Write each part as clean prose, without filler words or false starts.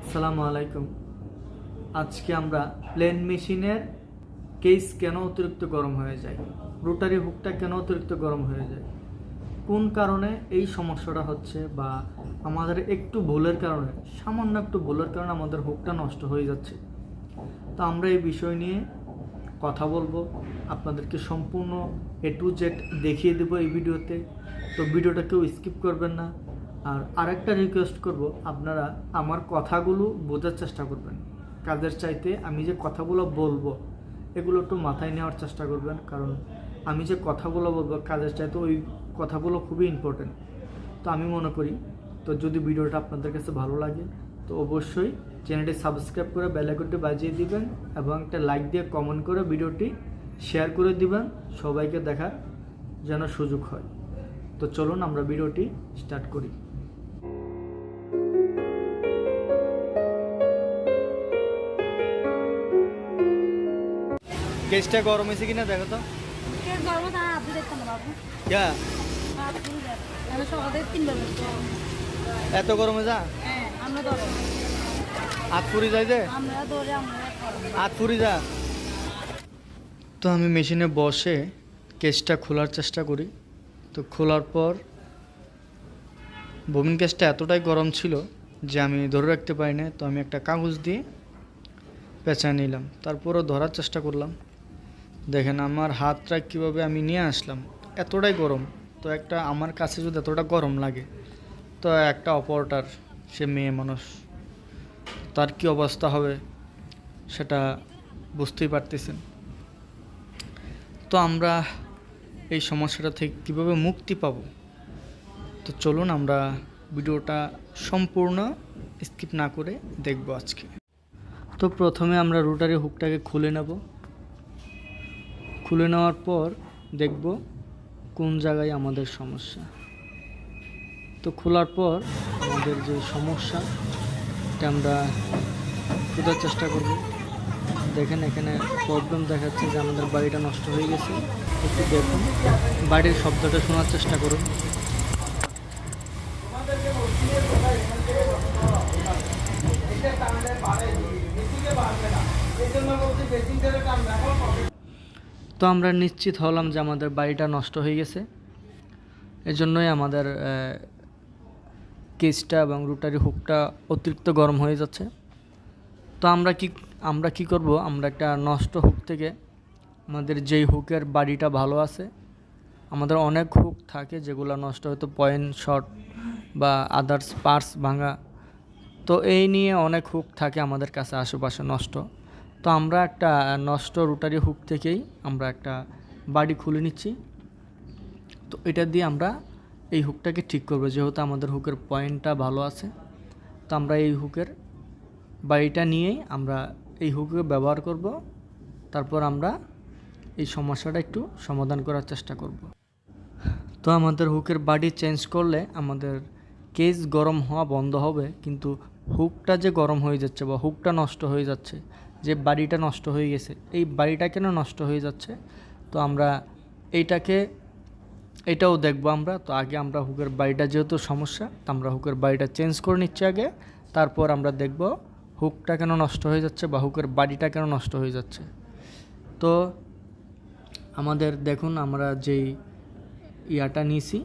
আসসালামু আলাইকুম। আজকে আমরা প্লেন মেশিনের কেস কেন অতিরিক্ত গরম হয়ে যায়, রোটারি হুকটা কেন অতিরিক্ত গরম হয়ে যায়, কোন কারণে এই সমস্যাটা হচ্ছে, বা আমাদের একটু ভুলের কারণে, সামান্য একটু ভুলের কারণে আমাদের হুকটা নষ্ট হয়ে যাচ্ছে। তো আমরা এই বিষয় নিয়ে কথা বলবো, আপনাদেরকে সম্পূর্ণ A to Z দেখিয়ে দেবো এই ভিডিওতে। তো ভিডিওটা কেউ স্কিপ করবেন না। আর আরেকটা রিকোয়েস্ট করব, আপনারা আমার কথাগুলো বোঝার চেষ্টা করবেন। কাজের চাইতে আমি যে কথাগুলো বলবো এগুলো একটু মাথায় নেওয়ার চেষ্টা করবেন, কারণ আমি যে কথাগুলো বলবো কাজের চাইতে ওই কথাগুলো খুবই ইম্পর্টেন্ট। তো আমি মনে করি, তো যদি ভিডিওটা আপনাদের কাছে ভালো লাগে তো অবশ্যই চ্যানেলটি সাবস্ক্রাইব করে বেল আইকনটি বাজিয়ে দিবেন এবং একটা লাইক দিয়ে কমেন্ট করে ভিডিওটি শেয়ার করে দিবেন, সবাইকে দেখার যেন সুযোগ হয়। তো চলুন আমরা ভিডিওটি স্টার্ট করি। কেসটা গরম হয়েছে কিনা দেখো তো। এত গরমে যা হাত পুরি যায় যে হাত পুরি যা। তো আমি মেশিনে বসে কেসটা খোলার চেষ্টা করি। তো খোলার পর ববিন কেসটা এতটাই গরম ছিল যে আমি ধরে রাখতে পারি না। তো আমি একটা কাগজ দিয়ে পেঁচা নিলাম, তারপরও ধরার চেষ্টা করলাম। দেখেন আমার হাতটা কীভাবে আমি নিয়ে আসলাম, এতটাই গরম। তো একটা আমার কাছে যদি এতটা গরম লাগে, তো একটা অপারেটর, সে মেয়ে মানুষ, তার কি অবস্থা হবে সেটা বুঝতেই পারতেছেন। তো আমরা এই সমস্যাটা থেকে কীভাবে মুক্তি পাব, তো চলুন আমরা ভিডিওটা সম্পূর্ণ স্কিপ না করে দেখব আজকে। তো প্রথমে আমরা রোটারি হুকটাকে খুলে নেব। খুলে নেওয়ার পর দেখব কোন জায়গায় আমাদের সমস্যা। তো খোলার পর আমাদের যে সমস্যা এটা আমরা খোঁজার চেষ্টা করব। দেখেন এখানে প্রবলেম দেখাচ্ছে যে আমাদের বাড়িটা নষ্ট হয়ে গেছে। একটু দেখুন, বাড়ির শব্দটা শোনার চেষ্টা করুন। তো আমরা নিশ্চিত হলাম যে আমাদের বাড়িটা নষ্ট হয়ে গেছে। এজন্যই আমাদের কেসটা এবং রোটারি হুকটা অতিরিক্ত গরম হয়ে যাচ্ছে। তো আমরা কি করব, আমরা একটা নষ্ট হুক থেকে, আমাদের যেই হুকের বাড়িটা ভালো আছে, আমাদের অনেক হুক থাকে যেগুলো নষ্ট হয়তো পয়েন্ট শর্ট বা আদার্স পার্টস ভাঙা, তো এই নিয়ে অনেক হুক থাকে আমাদের কাছে আশেপাশে নষ্ট। তো আমরা একটা নষ্ট রোটারি হুক থেকেই আমরা একটা বাড়ি খুলে নিচ্ছি। তো এটা দিয়ে আমরা এই হুকটাকে ঠিক করবো, যেহেতু আমাদের হুকের পয়েন্টটা ভালো আছে। তো আমরা এই হুকের বাড়িটা নিয়েই আমরা এই হুকে ব্যবহার করব। তারপর আমরা এই সমস্যাটা একটু সমাধান করার চেষ্টা করব। তো আমাদের হুকের বাড়ি চেঞ্জ করলে আমাদের কেস গরম হওয়া বন্ধ হবে, কিন্তু হুকটা যে গরম হয়ে যাচ্ছে বা হুকটা নষ্ট হয়ে যাচ্ছে, যে বাড়িটা নষ্ট হয়ে গেছে, এই বাড়িটা কেন নষ্ট হয়ে যাচ্ছে, তো আমরা এটাও দেখব আমরা। তো আগে আমরা হুকের বাড়িটা যেহেতু সমস্যা, তো আমরা হুকের বাড়িটা চেঞ্জ করে নিচ্ছি আগে। তারপর আমরা দেখব হুকটা কেন নষ্ট হয়ে যাচ্ছে বা হুকের বাড়িটা কেন নষ্ট হয়ে যাচ্ছে। তো আমাদের দেখুন, আমরা যেই ইয়াটা নিয়েছি,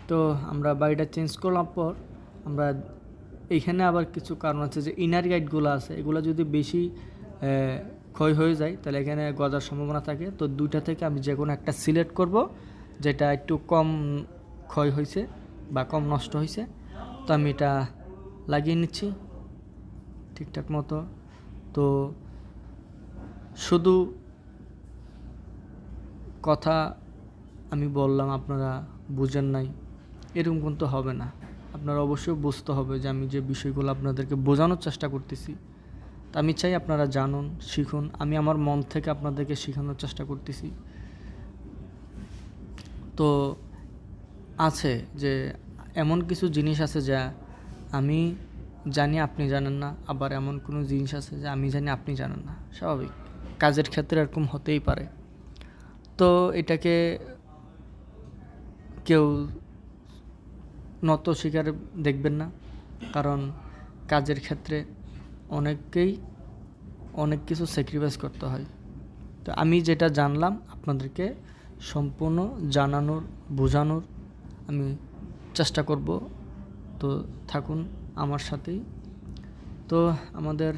তো আমরা বাড়িটা চেঞ্জ করলাম পর আমরা এইখানে আবার কিছু কারণ আছে, যে ইনার গাইডগুলো আছে, এগুলো যদি বেশি ক্ষয় হয়ে যায় তাহলে এখানে গজার সম্ভাবনা থাকে। তো দুইটা থেকে আমি যে কোনো একটা সিলেক্ট করব যেটা একটু কম ক্ষয় হয়েছে বা কম নষ্ট হয়েছে। তো আমি এটা লাগিয়ে নিচ্ছি ঠিকঠাক মতো। তো শুধু কথা আমি বললাম আপনারা বুঝেন নাই, এরকম কিন্তু হবে না। আপনারা অবশ্যই বুঝতে হবে যে আমি যে বিষয়গুলো আপনাদেরকে বোঝানোর চেষ্টা করতেছি, তা আমি চাই আপনারা জানুন, শিখুন। আমি আমার মন থেকে আপনাদেরকে শেখানোর চেষ্টা করতেছি। তো আছে যে এমন কিছু জিনিস আছে যা আমি জানি আপনি জানেন না, আবার এমন কোনো জিনিস আছে যা আমি জানি আপনি জানেন না। স্বাভাবিক, কাজের ক্ষেত্রে এরকম হতেই পারে। তো এটাকে কেউ নত শিকার দেখবেন না, কারণ কাজের ক্ষেত্রে অনেককেই অনেক কিছু স্যাক্রিফাইস করতে হয়। তো আমি যেটা জানলাম আপনাদেরকে সম্পূর্ণ জানানোর, বোঝানোর আমি চেষ্টা করব। তো থাকুন আমার সাথেই। তো আমাদের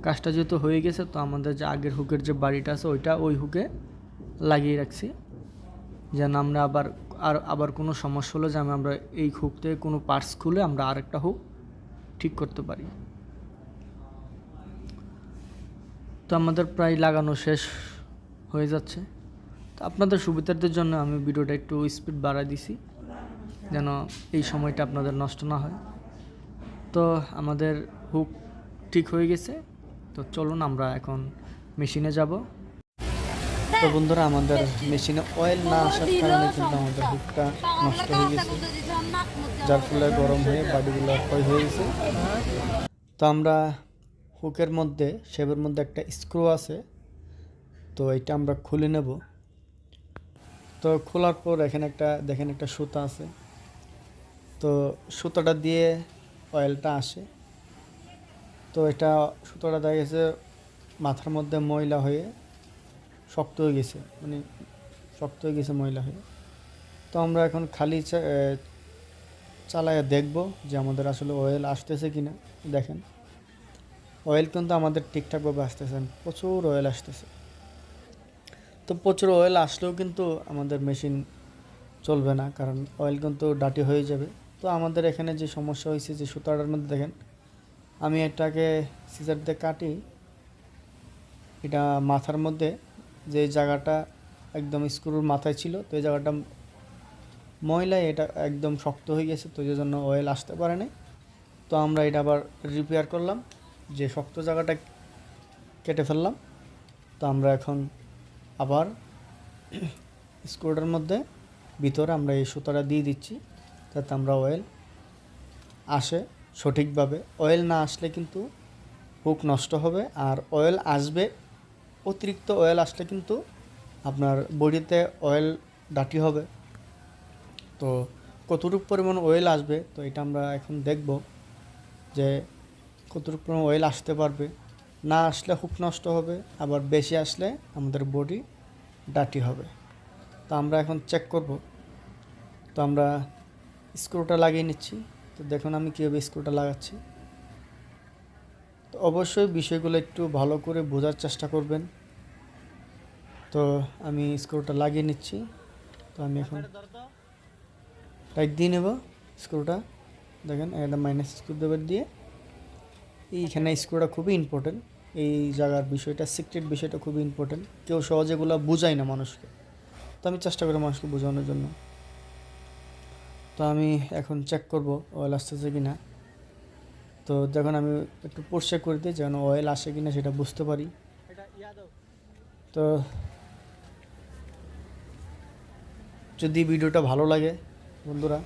কাজটা যেহেতু হয়ে গেছে, তো আমাদের যে আগের হুকের যে বাড়িটা আছে ওইটা ওই হুকে লাগিয়ে রাখছি, যেন আমরা আবার কোনো সমস্যা হলে যেন আমরা এই হুক থেকে কোনো পার্টস খুলে আমরা আরেকটা হুক ঠিক করতে পারি। তো আমাদের প্রায় লাগানো শেষ হয়ে যাচ্ছে। তো আপনাদের সুবিধার্থের জন্য আমি ভিডিওটা একটু স্পিড বাড়াই দিছি, যেন এই সময়টা আপনাদের নষ্ট না হয়। তো আমাদের হুক ঠিক হয়ে গেছে। তো চলুন আমরা এখন মেশিনে যাব। তো বন্ধুরা, আমাদের মেশিনে অয়েল না আসার কারণে কিন্তু আমাদের হুকটা নষ্ট হয়ে গেছে, যার ফলে গরম হয়ে বাড়িগুলো ক্ষয় হয়ে গেছে। তো আমরা হুকের মধ্যে, শেপের মধ্যে একটা স্ক্রু আছে, তো এটা আমরা খুলে নেব। তো খোলার পর এখানে দেখেন একটা সুতা আছে, তো সুতাটা দিয়ে অয়েলটা আসে। তো এটা সুতাটা দেখা গেছে মাথার মধ্যে ময়লা হয়ে শক্ত হয়ে গেছে, ময়লা হয়ে। তো আমরা এখন খালি চালায় দেখব যে আমাদের আসলে অয়েল আসতেছে কিনা। দেখেন, অয়েল কিন্তু আমাদের ঠিকঠাকভাবে আসতেছে, প্রচুর অয়েল আসতেছে। তো প্রচুর অয়েল আসলেও কিন্তু আমাদের মেশিন চলবে না, কারণ অয়েল কিন্তু ডাটি হয়ে যাবে। তো আমাদের এখানে যে সমস্যা হয়েছে, যে সুতাটার মধ্যে দেখেন, আমি এটাকে সিজার দিয়ে কাটি, এটা মাথার মধ্যে যে জায়গাটা একদম স্ক্রুর মাথায় ছিল, তো এই জায়গাটা ময়লায় এটা একদম শক্ত হয়ে গেছে, তো এই জন্য অয়েল আসতে পারে নাই। তো আমরা এটা আবার রিপেয়ার করলাম, যে শক্ত জায়গাটা কেটে ফেললাম। তো আমরা এখন আবার স্ক্রুটার মধ্যে ভিতরে আমরা এই সুতাটা দিয়ে দিচ্ছি, যাতে আমরা অয়েল আসে সঠিকভাবে। অয়েল না আসলে কিন্তু হুক নষ্ট হবে, আর অয়েল আসবে, অতিরিক্ত অয়েল আসলে কিন্তু আপনার বডিতে অয়েল ডাটি হবে। তো কতটুকু পরিমাণ অয়েল আসবে, তো এটা আমরা এখন দেখব যে কতটুকু পরিমাণ অয়েল আসতে পারবে। না আসলে হুক নষ্ট হবে, আবার বেশি আসলে আমাদের বডি ডাটি হবে। তো আমরা এখন চেক করব। তো আমরা স্ক্রুটা লাগিয়ে নিচ্ছি। তো দেখুন আমি কীভাবে স্ক্রুটা লাগাচ্ছি। তো অবশ্যই বিষয়গুলো একটু ভালো করে বোঝার চেষ্টা করবেন। তো আমি স্ক্রুটা লাগিয়ে নিচ্ছি। তো আমি এখন টাইট দিয়ে নেব স্ক্রুটা। দেখেন, একটা মাইনাস স্ক্রুড্রাইভার দিয়ে এইখানে স্ক্রুটা খুবই ইম্পর্টেন্ট। এই জায়গার বিষয়টা, সিক্রেট বিষয়টা খুবই ইম্পর্টেন্ট। কেউ সহজে এগুলো বোঝায় না মানুষকে, তো আমি চেষ্টা করি মানুষকে বোঝানোর জন্য। তো আমি এখন চেক করব অয়েল আসতেছে কি না। তো যখন আমি একটু পরিষ্কার করে দিই, যেন অয়েল আসে কি না সেটা বুঝতে পারি। তো যদি ভিডিওটা ভালো লাগে বন্ধুরা,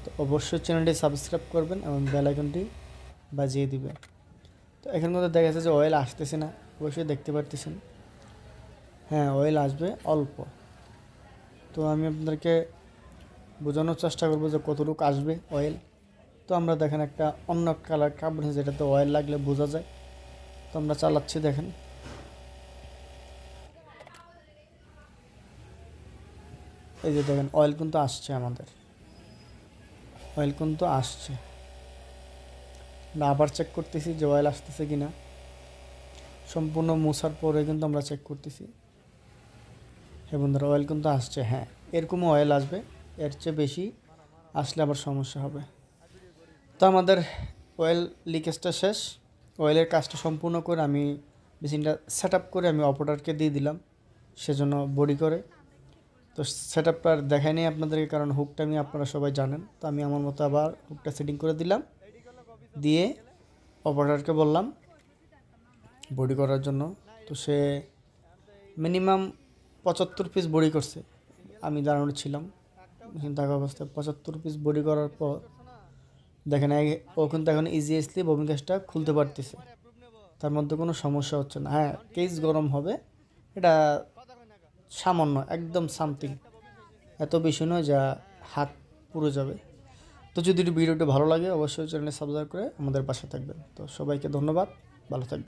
তো অবশ্যই চ্যানেলটি সাবস্ক্রাইব করবেন এবং বেল আইকনটি বাজিয়ে দিবেন। তো এখানে মধ্যে দেখা যাচ্ছে যে অয়েল আসতেছে না, অবশ্যই দেখতে পারতেছেন। হ্যাঁ, অয়েল আসবে অল্প। তো আমি আপনাদেরকে বোঝানোর চেষ্টা করবো যে কতটুকু আসবে অয়েল। তো আমরা দেখেন একটা অন্য কালার কাপড়, যেটাতে অয়েল লাগলে বোঝা যায়। তো আমরা চালাচ্ছি, দেখেন এই যে দেখেন অয়েল কিন্তু আসছে, আমাদের অয়েল কিন্তু আসছে। আমরা আবার চেক করতেছি যে অয়েল আসতেছে কিনা। সম্পূর্ণ মোছার পরে কিন্তু আমরা চেক করতেছি। হ্যাঁ বন্ধুরা, অয়েল কিন্তু আসছে। হ্যাঁ, এরকমও অয়েল আসবে, এর চেয়ে বেশি আসলে আবার সমস্যা হবে। তো আমাদের অয়েল লিকেজটা শেষ। অয়েলের কাজটা সম্পূর্ণ করে আমি মেশিনটা সেট আপ করে আমি অপারেটরকে দিয়ে দিলাম, সেজন্য বডি করে। তো সেট আপটা দেখাই নেই আপনাদেরকে, কারণ হুকটা আমি আপনারা সবাই জানেন। তো আমি আমার মতো আবার হুকটা সেটিং করে দিলাম, দিয়ে অপারেটরকে বললাম বডি করার জন্য। তো সে মিনিমাম 75 পিস বডি করছে। আমি দাঁড়ানো ছিলাম মেশিন থাকা অবস্থায়। 75 পিস বডি করার পর দেখেন ও কিন্তু এখন ইজিয়েসলি ববিন কেসটা খুলতে পারতেছে, তার মধ্যে কোনো সমস্যা হচ্ছে না। হ্যাঁ, কেস গরম হবে, এটা সামান্য, একদম সামথিং, এত বেশি নয় যা হাত পুড়ে যাবে। তো তো যদি ভিডিওটা ভালো লাগে অবশ্যই চ্যানেলে সাবস্ক্রাইব করে আমাদের পাশে থাকবেন। তো সবাইকে ধন্যবাদ, ভালো থাকবেন।